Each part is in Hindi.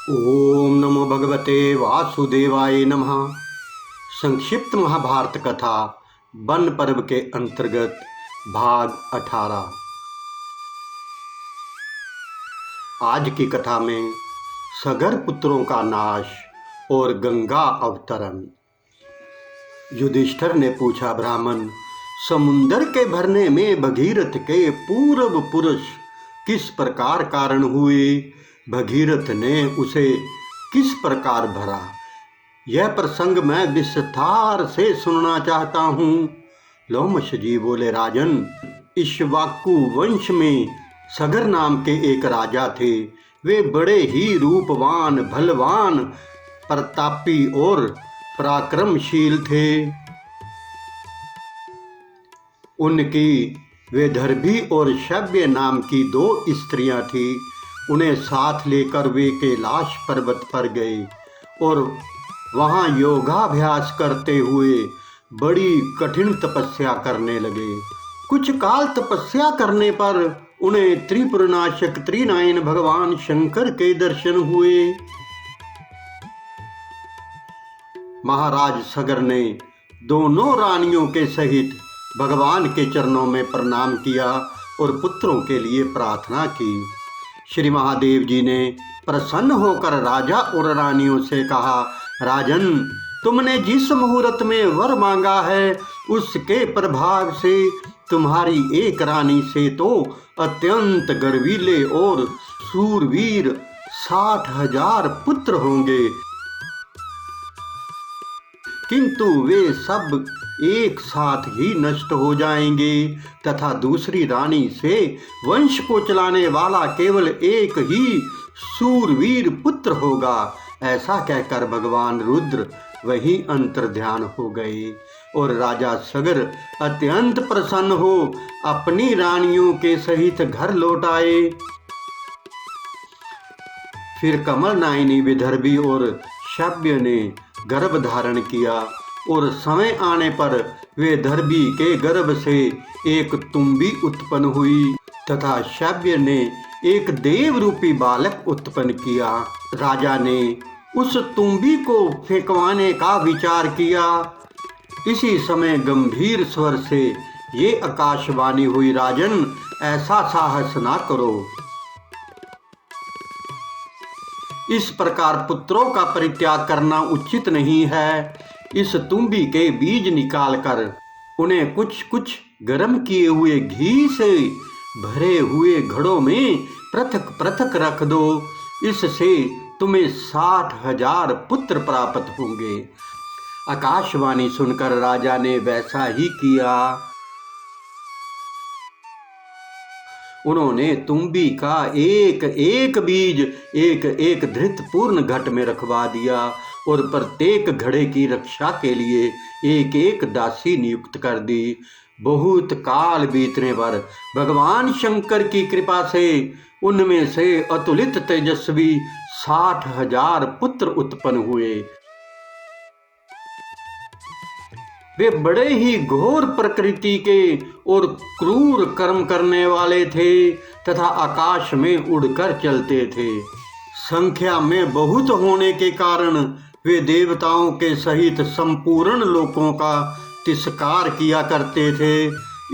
ओम नमो भगवते वासुदेवाय नमः। संक्षिप्त महाभारत कथा वन पर्व के अंतर्गत भाग 18। आज की कथा में सगर पुत्रों का नाश और गंगा अवतरण। युधिष्ठिर ने पूछा, ब्राह्मण, समुंदर के भरने में भगीरथ के पूर्व पुरुष किस प्रकार कारण हुए? भगीरथ ने उसे किस प्रकार भरा? यह प्रसंग मैं विस्तार से सुनना चाहता हूँ। लोमश जी बोले, राजन, इक्ष्वाकु वंश में सगर नाम के एक राजा थे। वे बड़े ही रूपवान, बलवान, प्रतापी और पराक्रमशील थे। उनकी वेदर्भी और शव्य नाम की 2 स्त्रियां थीं। उन्हें साथ लेकर वे कैलाश पर्वत पर गए और वहां योगाभ्यास करते हुए बड़ी कठिन तपस्या करने लगे। कुछ काल तपस्या करने पर उन्हें त्रिपुरनाशक त्रिनयन भगवान शंकर के दर्शन हुए। महाराज सगर ने दोनों रानियों के सहित भगवान के चरणों में प्रणाम किया और पुत्रों के लिए प्रार्थना की। श्री महादेव जी ने प्रसन्न होकर राजा और रानियों से कहा, राजन, तुमने जिस मुहूर्त में वर मांगा है उसके प्रभाव से तुम्हारी एक रानी से तो अत्यंत गर्वीले और शूरवीर 60,000 पुत्र होंगे, किंतु वे सब एक साथ ही नष्ट हो जाएंगे तथा दूसरी रानी से वंश को चलाने वाला केवल एक ही शूरवीर पुत्र होगा। ऐसा कहकर भगवान रुद्र वहीं अंतर्ध्यान हो गए और राजा सगर अत्यंत प्रसन्न हो अपनी रानियों के सहित घर लौट आए। फिर कमल नायनी विदर्भी और शव्य ने गर्भ धारण किया और समय आने पर वे दर्भी के गर्भ से एक तुम्बी उत्पन्न हुई तथा शव्य ने एक देव रूपी बालक उत्पन्न किया। राजा ने उस तुम्बी को फेंकवाने का विचार किया। इसी समय गंभीर स्वर से ये आकाशवाणी हुई, राजन, ऐसा साहस ना करो। इस प्रकार पुत्रों का परित्याग करना उचित नहीं है। इस तुम्बी के बीज निकालकर उन्हें कुछ कुछ गर्म किए हुए घी से भरे हुए घड़ों में पृथक पृथक रख दो। इससे तुम्हें 60,000 पुत्र प्राप्त होंगे। आकाशवाणी सुनकर राजा ने वैसा ही किया। उन्होंने तुम्बी का एक एक बीज एक एक धृत पूर्ण घट में रखवा दिया और प्रत्येक घड़े की रक्षा के लिए एक एक दासी नियुक्त कर दी। बहुत काल बीतने पर भगवान शंकर की कृपा से उनमें से अतुलित तेजस्वी 60,000 पुत्र उत्पन्न हुए। वे बड़े ही घोर प्रकृति के और क्रूर कर्म करने वाले थे तथा आकाश में उड़कर चलते थे। संख्या में बहुत होने के कारण वे देवताओं के सहित संपूर्ण लोकों का तिरस्कार किया करते थे।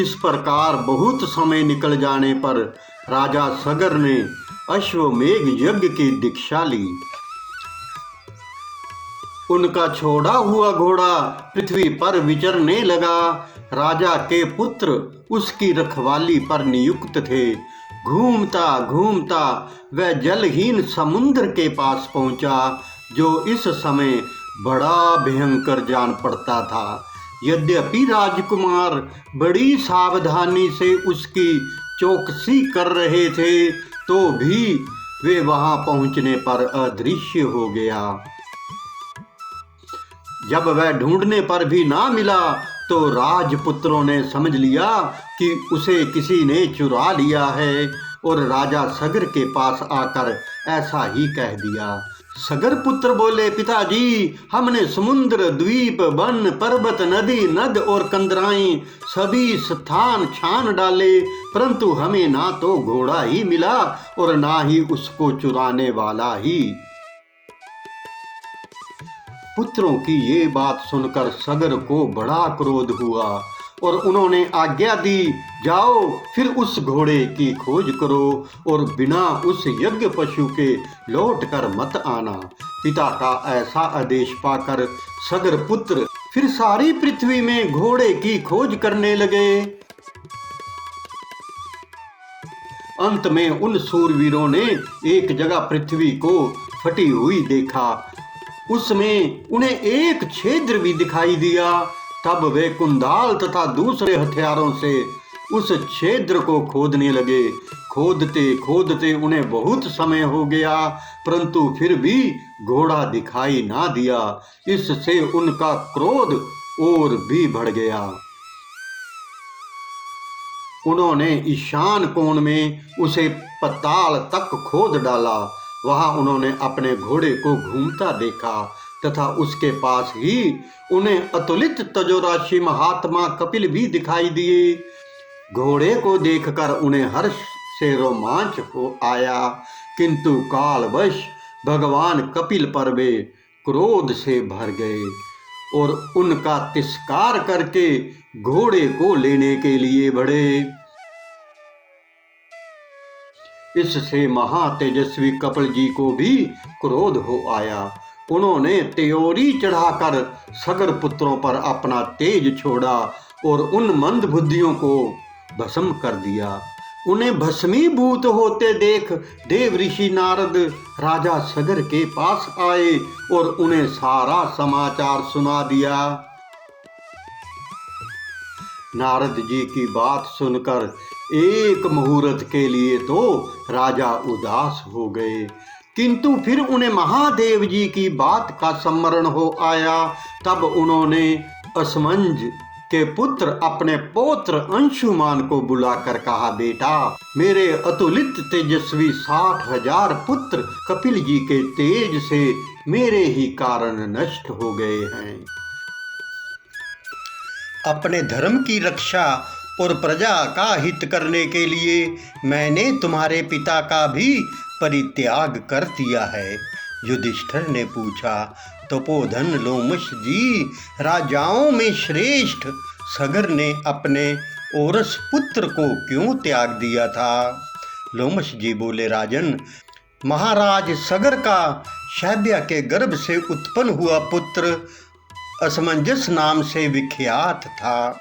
इस प्रकार बहुत समय निकल जाने पर राजा सगर ने अश्वमेघ यज्ञ की दीक्षा ली। उनका छोड़ा हुआ घोड़ा पृथ्वी पर विचरने लगा। राजा के पुत्र उसकी रखवाली पर नियुक्त थे। घूमता घूमता वह जलहीन समुद्र के पास पहुंचा, जो इस समय बड़ा भयंकर जान पड़ता था। यद्यपि राजकुमार बड़ी सावधानी से उसकी चौकसी कर रहे थे, तो भी वे वहां पहुंचने पर अदृश्य हो गया। जब वह ढूंढने पर भी ना मिला तो राजपुत्रों ने समझ लिया कि उसे किसी ने चुरा लिया है और राजा सगर के पास आकर ऐसा ही कह दिया। सगर पुत्र बोले, पिताजी, हमने समुद्र, द्वीप, वन, पर्वत, नदी, नद और कंदराएं सभी स्थान छान डाले, परंतु हमें ना तो घोड़ा ही मिला और ना ही उसको चुराने वाला ही। पुत्रों की ये बात सुनकर सगर को बड़ा क्रोध हुआ और उन्होंने आज्ञा दी, जाओ फिर उस घोड़े की खोज करो और बिना उस यज्ञ पशु के लौट कर मत आना। पिता का ऐसा आदेश पाकर सगर पुत्र फिर सारी पृथ्वी में घोड़े की खोज करने लगे। अंत में उन सूरवीरों ने एक जगह पृथ्वी को फटी हुई देखा, उसमें उन्हें एक छिद्र भी दिखाई दिया। तब वे कुंडाल तथा दूसरे हथियारों से उस छिद्र को खोदने लगे। खोदते खोदते उन्हें बहुत समय हो गया, परंतु फिर भी घोड़ा दिखाई ना दिया। इससे उनका क्रोध और भी बढ़ गया। उन्होंने ईशान कोण में उसे पाताल तक खोद डाला। वहां उन्होंने अपने घोड़े को घूमता देखा तथा उसके पास ही उन्हें अतुलित तजोराशि महात्मा कपिल भी दिखाई दिए। घोड़े को देखकर उन्हें हर्ष से रोमांच हो आया, किंतु कालवश भगवान कपिल पर वे क्रोध से भर गए और उनका तिरस्कार करके घोड़े को लेने के लिए बढ़े। इससे महातेजस्वी कपिल जी को भी क्रोध हो आया। उन्होंने त्योरी चढ़ाकर सगर पुत्रों पर अपना तेज छोड़ा और उन मंद बुद्धियों को भस्म कर दिया। उन्हें भस्मीभूत होते देख देव ऋषि नारद राजा सगर के पास आए और उन्हें सारा समाचार सुना दिया। नारद जी की बात सुनकर एक मुहूर्त के लिए तो राजा उदास हो गए, किंतु फिर उन्हें महादेव जी की बात का स्मरण हो आया। तब उन्होंने असमंज के पुत्र अपने पौत्र अंशुमान को बुलाकर कहा, बेटा, मेरे अतुलित तेजस्वी 60,000 पुत्र कपिल जी के तेज से मेरे ही कारण नष्ट हो गए हैं। अपने धर्म की रक्षा और प्रजा का हित करने के लिए मैंने तुम्हारे पिता का भी परित्याग कर दिया है। युधिष्ठिर ने पूछा, तपोधन लोमश जी, राजाओं में श्रेष्ठ सगर ने अपने औरस पुत्र को क्यों त्याग दिया था? लोमश जी बोले, राजन, महाराज सगर का शैब्या के गर्भ से उत्पन्न हुआ पुत्र असमंजस नाम से विख्यात था।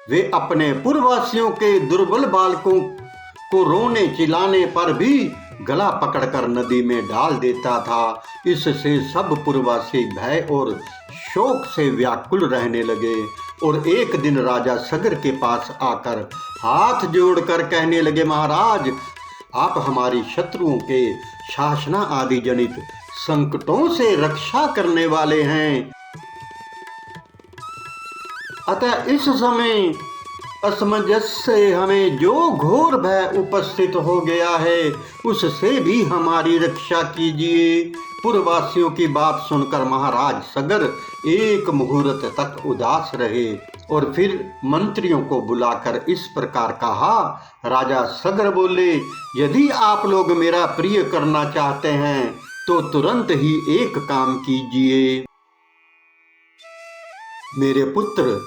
वे अपने पूर्ववासियों के दुर्बल बालकों को रोने चिल्लाने पर भी गला पकड़कर नदी में डाल देता था। इससे सब पूर्ववासी भय और शोक से व्याकुल रहने लगे और एक दिन राजा सगर के पास आकर हाथ जोड़कर कहने लगे, महाराज, आप हमारी शत्रुओं के शासना आदि जनित संकटों से रक्षा करने वाले हैं, अतः इस समय असमंजस से हमें जो घोर भय उपस्थित हो गया है उससे भी हमारी रक्षा कीजिए। पूर्ववासियों की बात सुनकर महाराज सगर एक मुहूर्त तक उदास रहे और फिर मंत्रियों को बुलाकर इस प्रकार कहा। राजा सगर बोले, यदि आप लोग मेरा प्रिय करना चाहते हैं तो तुरंत ही एक काम कीजिए, मेरे पुत्र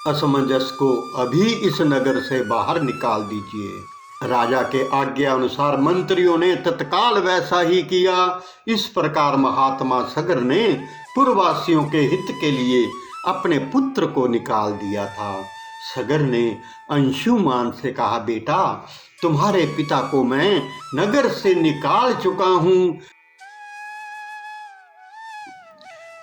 असमंजस को अभी इस नगर से बाहर निकाल दीजिए। राजा के आज्ञा अनुसार मंत्रियों ने तत्काल वैसा ही किया। इस प्रकार महात्मा सगर ने पूर्ववासियों के हित के लिए अपने पुत्र को निकाल दिया था। सगर ने अंशुमान से कहा, बेटा, तुम्हारे पिता को मैं नगर से निकाल चुका हूँ।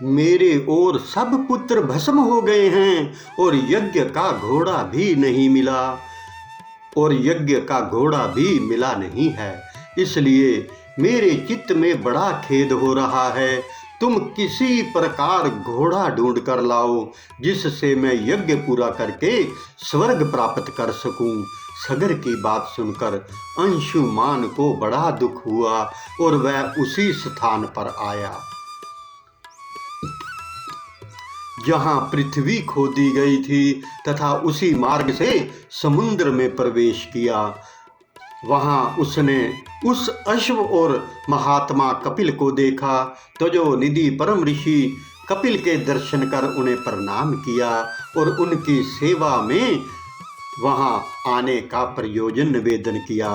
मेरे और सब पुत्र भस्म हो गए हैं और यज्ञ का घोड़ा भी नहीं है। इसलिए मेरे चित्त में बड़ा खेद हो रहा है। तुम किसी प्रकार घोड़ा ढूंढ कर लाओ जिससे मैं यज्ञ पूरा करके स्वर्ग प्राप्त कर सकूं। सगर की बात सुनकर अंशुमान को बड़ा दुख हुआ और वह उसी स्थान पर आया जहां पृथ्वी खोदी गई थी तथा उसी मार्ग से समुद्र में प्रवेश किया। वहां उसने उस अश्व और महात्मा कपिल को देखा तो जो निधि परम ऋषि कपिल के दर्शन कर उन्हें प्रणाम किया और उनकी सेवा में वहां आने का प्रयोजन निवेदन किया।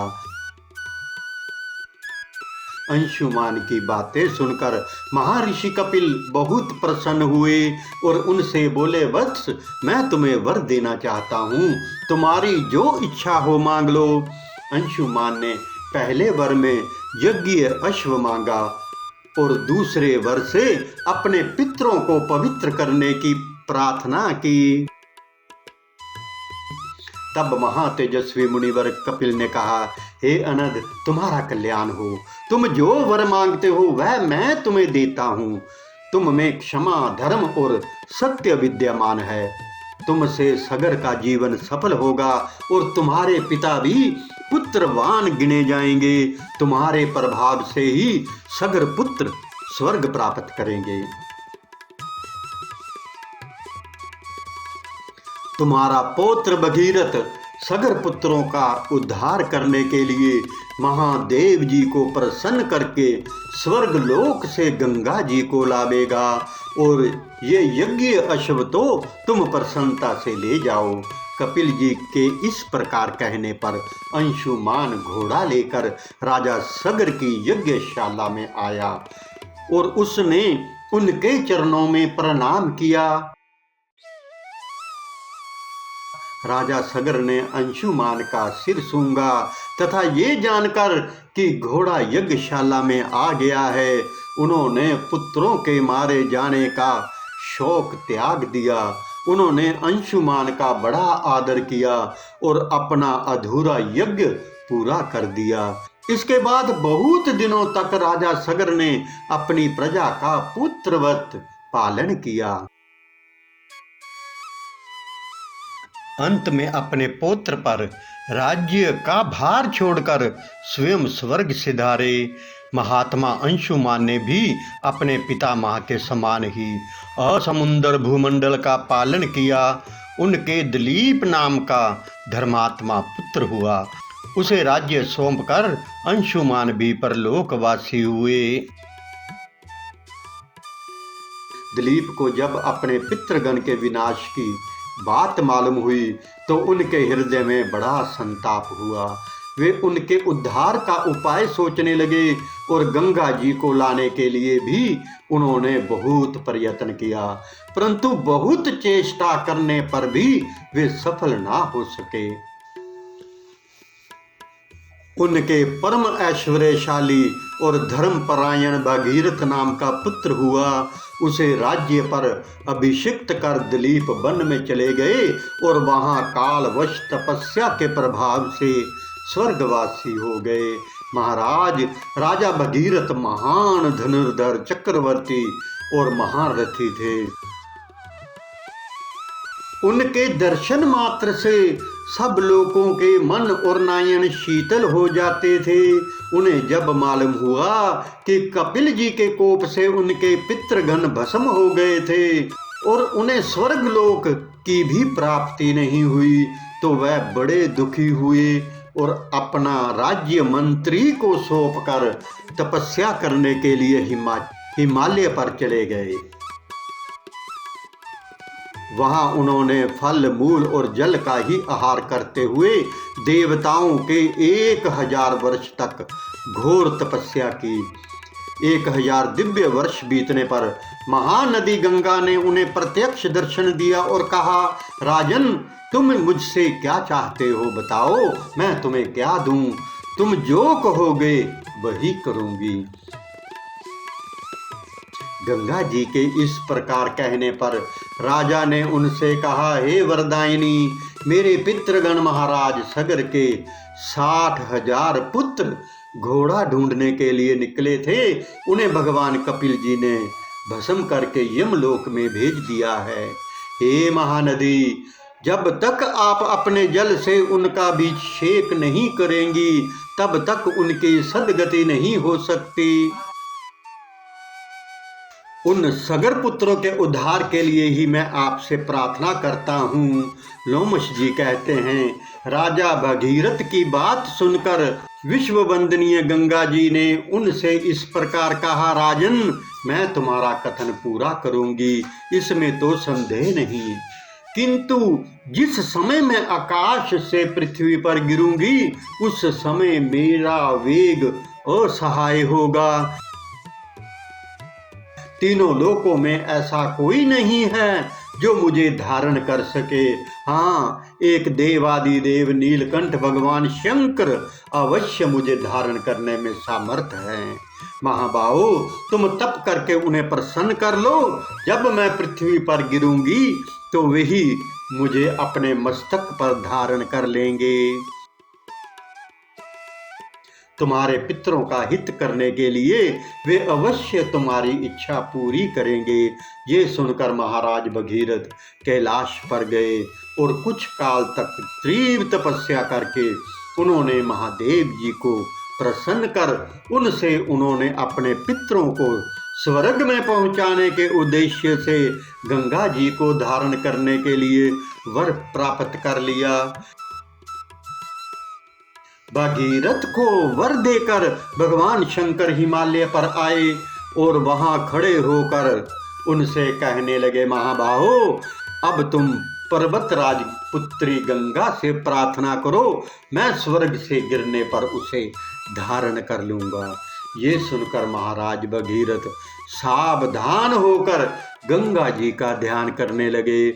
अंशुमान की बातें सुनकर महर्षि कपिल बहुत प्रसन्न हुए और उनसे बोले, वत्स, मैं तुम्हें वर देना चाहता हूँ, तुम्हारी जो इच्छा हो मांग लो। अंशुमान ने पहले वर में यज्ञ अश्व मांगा और दूसरे वर से अपने पितरों को पवित्र करने की प्रार्थना की। तब महातेजस्वी मुनिवर कपिल ने कहा, हे अनद, तुम्हारा कल्याण हो, तुम जो वर मांगते हो वह मैं तुम्हें देता हूँ। तुम में क्षमा, धर्म और सत्य विद्यमान है, तुमसे सगर का जीवन सफल होगा और तुम्हारे पिता भी पुत्रवान गिने जाएंगे। तुम्हारे प्रभाव से ही सगर पुत्र स्वर्ग प्राप्त करेंगे। तुम्हारा पौत्र भगीरथ सगर पुत्रों का उद्धार करने के लिए महादेव जी को प्रसन्न करके स्वर्ग लोक से गंगा जी को लावेगा और ये यज्ञ अश्व तो तुम प्रसन्नता से ले जाओ। कपिल जी के इस प्रकार कहने पर अंशुमान घोड़ा लेकर राजा सगर की यज्ञशाला में आया और उसने उनके चरणों में प्रणाम किया। राजा सगर ने अंशुमान का सिर सूंघा तथा ये जानकर कि घोड़ा यज्ञशाला में आ गया है, उन्होंने पुत्रों के मारे जाने का शौक त्याग दिया। उन्होंने अंशुमान का बड़ा आदर किया और अपना अधूरा यज्ञ पूरा कर दिया। इसके बाद बहुत दिनों तक राजा सगर ने अपनी प्रजा का पुत्रवत पालन किया। अंत में अपने पौत्र पर राज्य का भार छोड़कर स्वयं स्वर्ग सिधारे महात्मा अंशुमान ने भी अपने पितामह के समान ही असमुंदर भूमंडल का पालन किया। उनके दिलीप नाम का धर्मात्मा पुत्र हुआ। उसे राज्य सौंपकर अंशुमान भी परलोकवासी हुए। दिलीप को जब अपने पितृगण के विनाश की बात मालूम हुई तो उनके हृदय में बड़ा संताप हुआ। वे उनके उद्धार का उपाय सोचने लगे और गंगा जी को लाने के लिए भी उन्होंने बहुत प्रयत्न किया, परंतु बहुत चेष्टा करने पर भी वे सफल ना हो सके। उनके परम ऐश्वर्यशाली और धर्मपरायण भगीरथ नाम का पुत्र हुआ। उसे राज्य पर अभिषिक्त कर दिलीप वन में चले गए और वहां कालवश तपस्या के प्रभाव से स्वर्गवासी हो गए। महाराज राजा भगीरथ महान धनुर्धर, चक्रवर्ती और महारथी थे। उनके दर्शन मात्र से सब लोगों के मन और नयन शीतल हो जाते थे। उन्हें जब मालूम हुआ कि कपिल जी के कोप से उनके पितृगण भस्म हो गए थे और उन्हें स्वर्गलोक की भी प्राप्ति नहीं हुई तो वह बड़े दुखी हुए और अपना राज्य मंत्री को सौंपकर तपस्या करने के लिए हिमालय पर चले गए। वहां उन्होंने फल, मूल और जल का ही आहार करते हुए देवताओं के 1000 वर्ष तक घोर तपस्या की। 1000 दिव्य वर्ष बीतने पर महानदी गंगा ने उन्हें प्रत्यक्ष दर्शन दिया और कहा, राजन, तुम मुझसे क्या चाहते हो, बताओ, मैं तुम्हें क्या दूं? तुम जो कहोगे वही करूंगी। गंगा जी के इस प्रकार कहने पर राजा ने उनसे कहा, हे वरदायिनी, मेरे पितृगण महाराज सगर के 60,000 पुत्र घोड़ा ढूंढने के लिए निकले थे। उन्हें भगवान कपिल जी ने भस्म करके यमलोक में भेज दिया है। हे महानदी, जब तक आप अपने जल से उनका अभिषेक नहीं करेंगी तब तक उनकी सद्गति नहीं हो सकती। उन सगर पुत्रों के उद्धार के लिए ही मैं आपसे प्रार्थना करता हूँ। लोमश जी कहते हैं, राजा भगीरथ की बात सुनकर विश्व वंदनीय गंगा जी ने उनसे इस प्रकार कहा, राजन, मैं तुम्हारा कथन पूरा करूंगी, इसमें तो संदेह नहीं, किंतु जिस समय मैं आकाश से पृथ्वी पर गिरूंगी उस समय मेरा वेग असहाय होगा। तीनों लोकों में ऐसा कोई नहीं है जो मुझे धारण कर सके। हाँ, एक देवादिदेव नीलकंठ भगवान शंकर अवश्य मुझे धारण करने में सामर्थ है। महाबाहो, तुम तप करके उन्हें प्रसन्न कर लो। जब मैं पृथ्वी पर गिरूंगी तो वही मुझे अपने मस्तक पर धारण कर लेंगे। तुम्हारे पितरों का हित करने के लिए वे अवश्य तुम्हारी इच्छा पूरी करेंगे। ये सुनकर महाराज भगीरथ कैलाश पर गए और कुछ काल तक तीव्र तपस्या करके उन्होंने महादेव जी को प्रसन्न कर उनसे उन्होंने अपने पितरों को स्वर्ग में पहुंचाने के उद्देश्य से गंगा जी को धारण करने के लिए वर प्राप्त कर लिया। भगीरथ को वर देकर भगवान शंकर हिमालय पर आए और वहां खड़े होकर उनसे कहने लगे, महाबाहो, अब तुम पर्वतराज पुत्री गंगा से प्रार्थना करो, मैं स्वर्ग से गिरने पर उसे धारण कर लूंगा। ये सुनकर महाराज भगीरथ सावधान होकर गंगा जी का ध्यान करने लगे।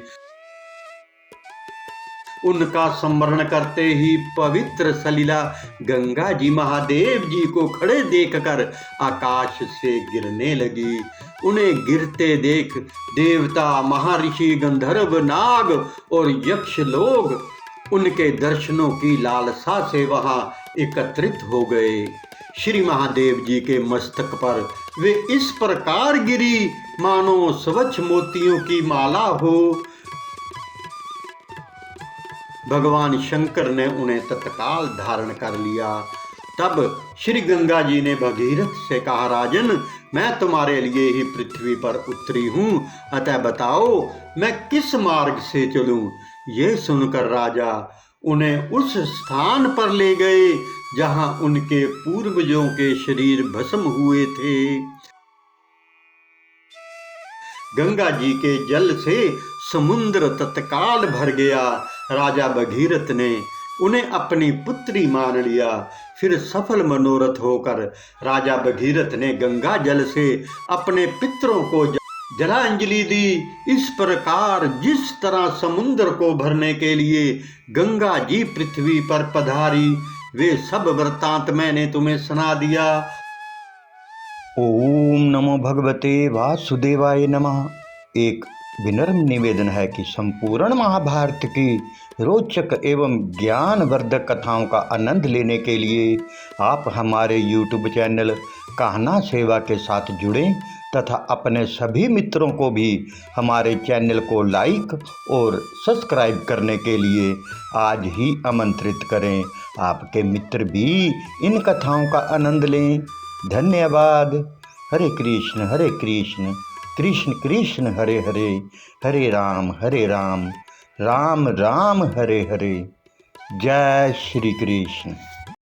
उनका स्मरण करते ही पवित्र सलिला गंगा जी महादेव जी को खड़े देखकर आकाश से गिरने लगी। उन्हें गिरते देख देवता, महर्षि, गंधर्व, नाग और यक्ष लोग उनके दर्शनों की लालसा से वहां एकत्रित हो गए। श्री महादेव जी के मस्तक पर वे इस प्रकार गिरी मानो स्वच्छ मोतियों की माला हो। भगवान शंकर ने उन्हें तत्काल धारण कर लिया। तब श्री गंगा जी ने भगीरथ से कहा, राजन, मैं तुम्हारे लिए ही पृथ्वी पर उतरी हूँ, अतः बताओ मैं किस मार्ग से चलूं। ये सुनकर राजा उन्हें उस स्थान पर ले गए जहां उनके पूर्वजों के शरीर भस्म हुए थे। गंगा जी के जल से समुद्र तत्काल भर गया। राजा भगीरथ ने उन्हें अपनी पुत्री मान लिया। फिर सफल मनोरथ होकर राजा भगीरथ ने गंगा जल से अपने पितरों को जलांजलि दी। इस प्रकार जिस तरह समुद्र को भरने के लिए गंगा जी पृथ्वी पर पधारी, वे सब वृत्तांत मैंने तुम्हें सुना दिया। ओम नमो भगवते वासुदेवाय नमः। एक विनम्र निवेदन है कि संपूर्ण महाभारत की रोचक एवं ज्ञानवर्धक कथाओं का आनंद लेने के लिए आप हमारे YouTube चैनल कहना सेवा के साथ जुड़ें तथा अपने सभी मित्रों को भी हमारे चैनल को लाइक और सब्सक्राइब करने के लिए आज ही आमंत्रित करें। आपके मित्र भी इन कथाओं का आनंद लें। धन्यवाद। हरे कृष्ण कृष्ण कृष्ण हरे हरे, हरे राम राम राम हरे हरे। जय श्री कृष्ण।